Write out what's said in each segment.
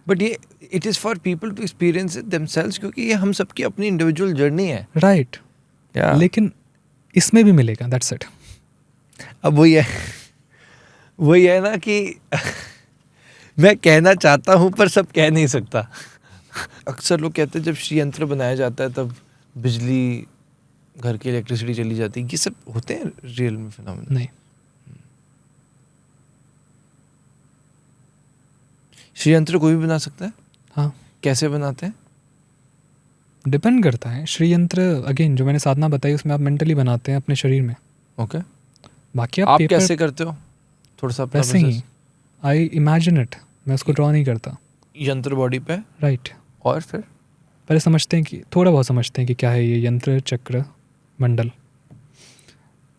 But ये it is for people to experience it themselves, क्योंकि ये हम सबकी अपनी इंडिविजुअल जर्नी है। राइट। या लेकिन इसमें भी मिलेगा, दैट्स इट। अब वही है ना कि मैं कहना चाहता हूँ पर सब कह नहीं सकता। अक्सर लोग कहते हैं जब श्री यंत्र बनाया जाता है तब बिजली, घर की इलेक्ट्रिसिटी चली जाती है, ये सब होते हैं रियल में फिनोमेना? नहीं, श्री यंत्र कोई भी बना सकता है? हाँ, कैसे बनाते हैं? डिपेंड करता है। श्री यंत्र अगेन जो मैंने साधना बताई उसमें आप मेंटली बनाते हैं अपने शरीर में। ओके, बाकी आप पेपर कैसे करते हो? थोड़ा सा अपना वैसे ही, process। आई इमेजिन इट, मैं उसको ड्रॉ नहीं करता। यंत्र बॉडी पे, राइट। और फिर पहले समझते हैं कि थोड़ा बहुत समझते हैं कि क्या है ये यंत्र, चक्र, मंडल।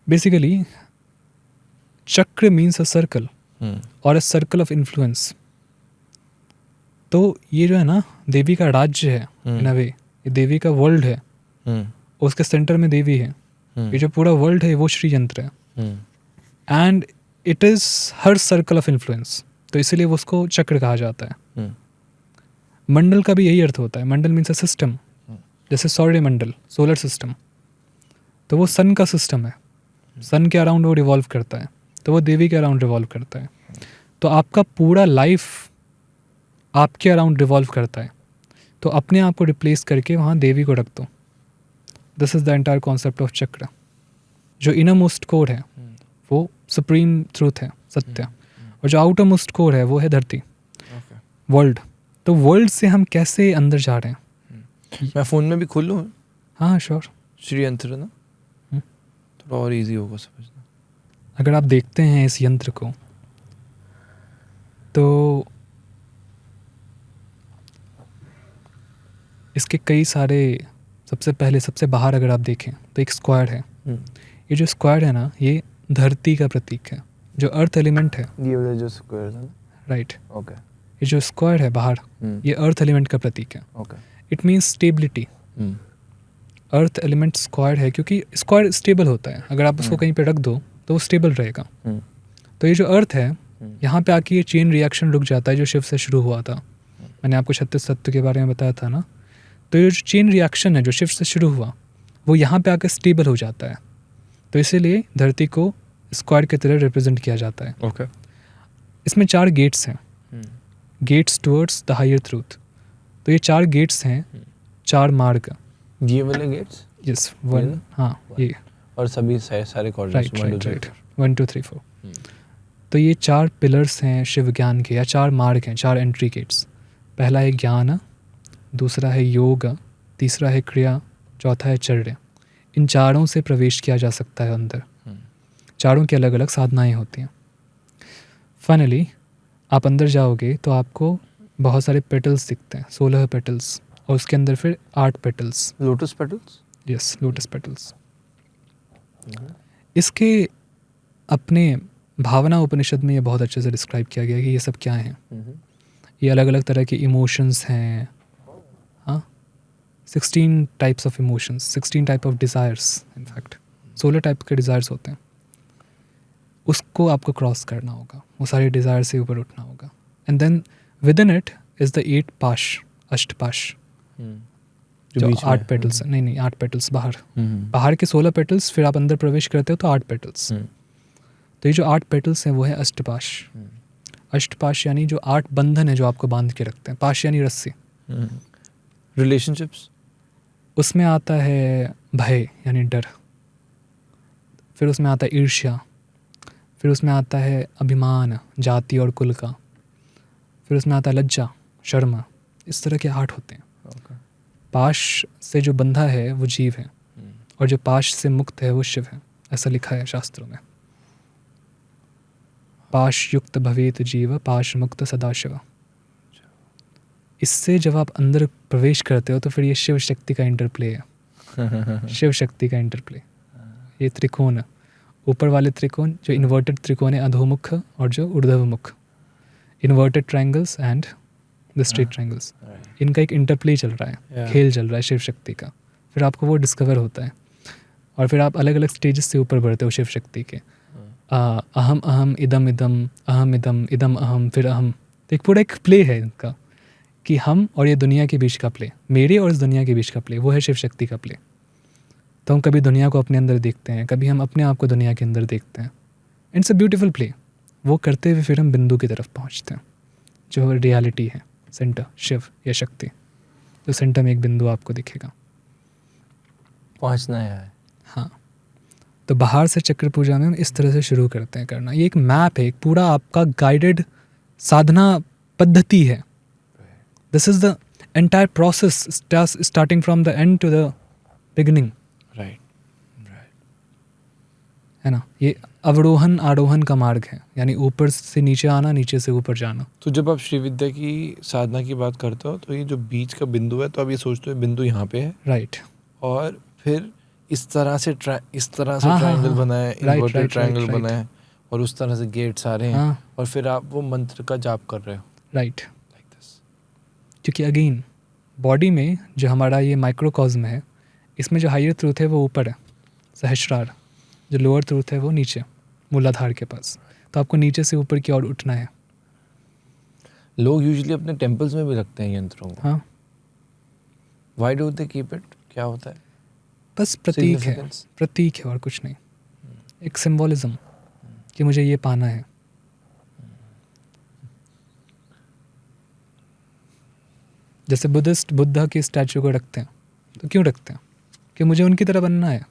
बेसिकली चक्र मीन्स अ सर्कल और अ सर्कल ऑफ इन्फ्लुएंस। तो ये जो है ना देवी का राज्य है इन अ वे, ये देवी का वर्ल्ड है, उसके सेंटर में देवी है। ये जो पूरा वर्ल्ड है वो श्री यंत्र है, and it is her circle of influence, तो इसीलिए वो उसको चक्र कहा जाता है। मंडल का भी यही अर्थ होता है। मंडल मीन्स अ सिस्टम, जैसे सौर्य मंडल, सोलर सिस्टम, तो वो सन का सिस्टम है। सन के अराउंड वो रिवॉल्व करता है, तो वो देवी के अराउंड रिवॉल्व करता है। तो आपका पूरा लाइफ आपके अराउंड रिवॉल्व करता है, तो अपने आप को रिप्लेस करके वहाँ देवी को रख दो। This is the entire concept of चक्र। जो इनर मोस्ट कोर है वो सुप्रीम ट्रूथ है, सत्य, और जो आउटर मोस्ट कोर है वो है धरती, वर्ल्ड। तो वर्ल्ड से हम कैसे अंदर जा रहे हैं? मैं फ़ोन में भी खोल लूँ हाँ श्योर। श्री यंत्र ना, थोड़ा और इजी होगा समझना। अगर आप देखते हैं इस यंत्र को तो इसके कई सारे, सबसे पहले सबसे बाहर अगर आप देखें तो एक स्क्वायर है। ये जो स्क्वायर है ना ये धरती का प्रतीक है, जो अर्थ एलिमेंट है। ये वाला जो स्क्वायर है ना, राइट। ओके, ये जो स्क्वायर है बाहर, ये अर्थ एलिमेंट का प्रतीक है। Okay, it means stability. Earth element square है क्योंकि स्क्वायर स्टेबल होता है, अगर आप उसको कहीं पे रख दो तो वो स्टेबल रहेगा। तो ये जो अर्थ है यहाँ पे आके ये चेन रिएक्शन रुक जाता है जो शिव से शुरू हुआ था। मैंने आपको 36 तत्व के बारे में बताया था ना, तो ये जो चेन रिएक्शन है जो शिव से शुरू हुआ वो यहाँ पे आकर स्टेबल हो जाता है। तो इसीलिए धरती को स्क्वायर की तरह रिप्रेजेंट किया जाता है। ओके। इसमें 4 गेट्स हैं, gates towards the higher truth. तो ये 4 गेट्स हैं, 4 मार्ग। ये वाले गेट्स, यस, 1, हाँ ये, और सभी सारे कॉर्डिनेट्स, राइट 1 2 3 4। तो ये 4 पिलर्स हैं शिव ज्ञान के, या 4 मार्ग हैं, 4 एंट्री गेट्स। पहला है ज्ञान, दूसरा है योग, तीसरा है क्रिया, चौथा है चर्या। इन चारों से प्रवेश किया जा सकता है अंदर। चारों की अलग अलग साधनाएं होती हैं। फाइनली आप अंदर जाओगे तो आपको बहुत सारे पेटल्स दिखते हैं, 16 पेटल्स, और उसके अंदर फिर 8 petals. Lotus petals? Yes, lotus petals. इसके अपने भावना उपनिषद में ये बहुत अच्छे से डिस्क्राइब किया गया है कि ये सब क्या हैं। ये अलग अलग तरह के इमोशंस हैं। हाँ, 16 types of emotions, 16 type of desires, in fact 16 type के डिज़ायर्स होते हैं। उसको आपको क्रॉस करना होगा, वो सारे डिज़ायर से ऊपर उठना होगा। And then within it is the 8 पाश, अष्टपाश, जो 8 पेटल्स, नहीं 8 पेटल्स बाहर के 16 पेटल्स, फिर आप अंदर प्रवेश करते हो तो 8 पेटल्स। तो ये जो 8 पेटल्स हैं वो है अष्टपाश। अष्टपाश यानी जो 8 बंधन है जो आपको बांध के रखते हैं। पाश यानी रस्सी। रिलेशनशिप्स, उसमें आता है भय यानी डर, फिर उसमें आता है ईर्ष्या, फिर उसमें आता है अभिमान, जाति और कुल का, फिर उसमें आता है लज्जा, शर्म। इस तरह के 8 होते हैं। पाश से जो बंधा है वो जीव है, और जो पाश से मुक्त है वो शिव है, ऐसा लिखा है शास्त्रों में। पाश युक्त भवेत जीव, पाश मुक्त सदाशिव। इससे जब आप अंदर प्रवेश करते हो तो फिर ये शिव शक्ति का इंटरप्ले है। शिव शक्ति का इंटरप्ले। ये त्रिकोण, ऊपर वाले त्रिकोण जो इन्वर्टेड त्रिकोण है, अधोमुख और जो ऊर्ध्वमुख, inverted triangles and the straight triangles, इनका एक इंटरप्ले चल रहा है, खेल चल रहा है शिव शक्ति का। फिर आपको वो डिस्कवर होता है, और फिर आप अलग अलग स्टेजेस से ऊपर बढ़ते हो शिव शक्ति के। अहम अहम इदम इदम, अहम इदम इदम अहम, फिर अहम। तो एक पूरा एक प्ले है इनका कि हम और ये दुनिया के बीच का प्ले, मेरे और इस दुनिया के बीच का प्ले, वो है शिव शक्ति का प्ले। तो हम कभी दुनिया को अपने अंदर देखते हैं, कभी हम अपने आप को दुनिया के अंदर देखते हैं। It's a beautiful play. वो करते हुए फिर हम बिंदु की तरफ पहुंचते हैं, जो रियलिटी है, सेंटर, शिव या शक्ति। तो सेंटर में एक बिंदु आपको दिखेगा। पहुंचना है। हाँ, तो बाहर से चक्र पूजा में हम इस तरह से शुरू करते हैं करना। ये एक मैप है, एक पूरा आपका गाइडेड साधना पद्धति है। This is the entire process starting from the end to the beginning, right. है ना। ये अवरोहन आरोहण का मार्ग है, यानी ऊपर से नीचे आना, नीचे से ऊपर जाना। तो जब आप श्री विद्या की साधना की बात करते हो तो ये जो बीच का बिंदु है, तो आप ये सोचते हो बिंदु यहाँ पे है, राइट। और फिर इस तरह से हाँ, ट्रायंगल हाँ, बना है, right, inverted right, triangle right, बना है, और उस तरह से गेट्स आ रहे हैं, हाँ, और फिर आप वो मंत्र का जाप कर रहे हो, राइट। Like this. क्योंकि अगेन बॉडी में जो हमारा ये माइक्रोकॉस्म है, इसमें जो हायर ट्रूथ है वो ऊपर है, सहस्रार। जो लोअर ट्रूथ है वो नीचे, मूलाधार के पास। तो आपको नीचे से ऊपर की ओर उठना है। लोग यूजुअली अपने टेम्पल्स में भी रखते हैं यंत्रों को। हाँ, why do they keep it? क्या होता है? बस प्रतीक है, Significance? प्रतीक है और कुछ नहीं। एक सिंबॉलिज्म कि मुझे ये पाना है। जैसे बुद्धिस्ट बुद्धा की स्टैचू को रखते हैं, तो क्यों रखते हैं? कि मुझे उनकी तरह बनना है।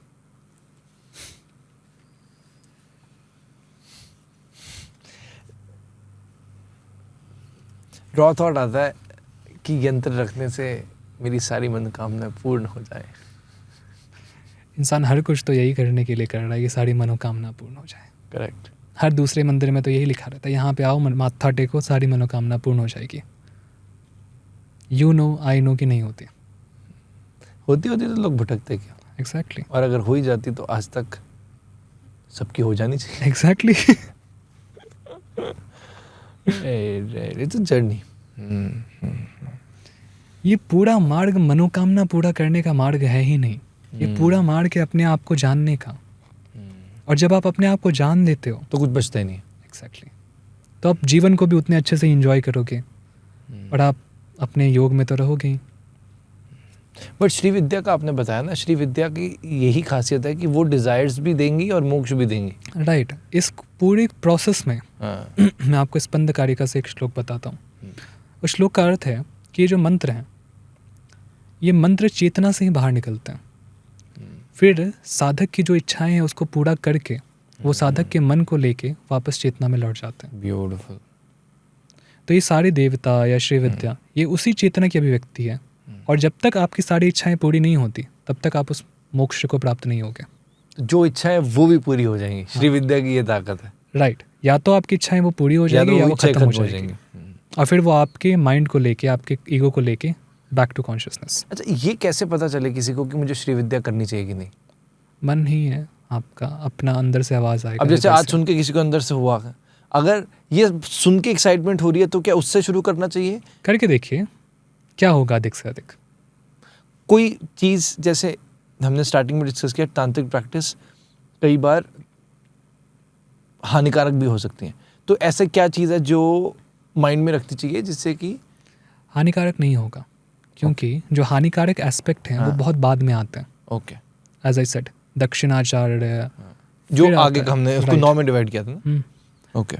रॉ थॉट आता है कि यंत्र रखने से मेरी सारी मनोकामनाएं पूर्ण हो जाए। इंसान हर कुछ तो यही करने के लिए कर रहा है कि सारी मनोकामना पूर्ण हो जाए। करेक्ट। हर दूसरे मंदिर में तो यही लिखा रहता है, यहाँ पे आओ, माथा टेको, सारी मनोकामना पूर्ण हो जाएगी। यू नो, आई नो कि नहीं होती। होती तो लोग भटकते क्यों? एग्जैक्टली, और अगर हो ही जाती तो आज तक सबकी हो जानी चाहिए। एग्जैक्टली। It's a journey. ये पूरा मार्ग मनोकामना पूरा करने का मार्ग है ही नहीं। ये पूरा मार्ग है अपने आप को जानने का। और जब आप अपने आप को जान लेते हो तो कुछ बचता ही नहीं। एग्जैक्टली, तो आप जीवन को भी उतने अच्छे से एंजॉय करोगे, और आप अपने योग में तो रहोगे ही। बट श्री विद्या का आपने बताया ना, श्री विद्या की यही खासियत है कि वो डिजायर्स भी देंगी और मोक्ष भी देंगी। राइट। इस पूरे प्रोसेस में हाँ। मैं आपको स्पंद कारिका से एक श्लोक बताता हूँ। उस श्लोक का अर्थ है कि ये जो मंत्र हैं, ये मंत्र चेतना से ही बाहर निकलते हैं। फिर साधक की जो इच्छाएं हैं उसको पूरा करके वो साधक के मन को लेके वापस चेतना में लौट जाते हैं। ब्यूटीफुल। तो ये सारे देवता या श्री विद्या, ये उसी चेतना की अभिव्यक्ति है। और जब तक आपकी सारी इच्छाएं पूरी नहीं होती, तब तक आप उस मोक्ष को प्राप्त नहीं होगे। जो इच्छा है वो भी पूरी हो जाएंगी। श्री विद्या की ये ताकत है। राइट। या तो आपकी इच्छाएं वो पूरी हो जाएगी या वो खत्म हो जाएंगी। और फिर वो आपके माइंड को लेके, आपके ईगो को लेके बैक टू कॉन्शियसनेस। अच्छा, ये कैसे पता चले किसी को कि मुझे श्री विद्या करनी चाहिए कि नहीं? मन ही है आपका, अपना अंदर से आवाज आएगा। अब जैसे आज सुन के किसी को अंदर से हुआ, अगर ये सुन के एक्साइटमेंट हो रही है तो क्या उससे शुरू करना चाहिए? करके देखिए क्या होगा अधिक से अधिक। कोई चीज़, जैसे हमने स्टार्टिंग में डिस्कस किया, तांत्रिक प्रैक्टिस कई बार हानिकारक भी हो सकती हैं। तो ऐसे क्या चीज़ है जो माइंड में रखनी चाहिए जिससे कि हानिकारक नहीं होगा? क्योंकि जो हानिकारक एस्पेक्ट हैं वो बहुत बाद में आते हैं। ओके, एज आई सेड, दक्षिणाचार्य जो फिर आगे आता का हमने है, उसको right. 9 में डिवाइड किया था ना। ओके।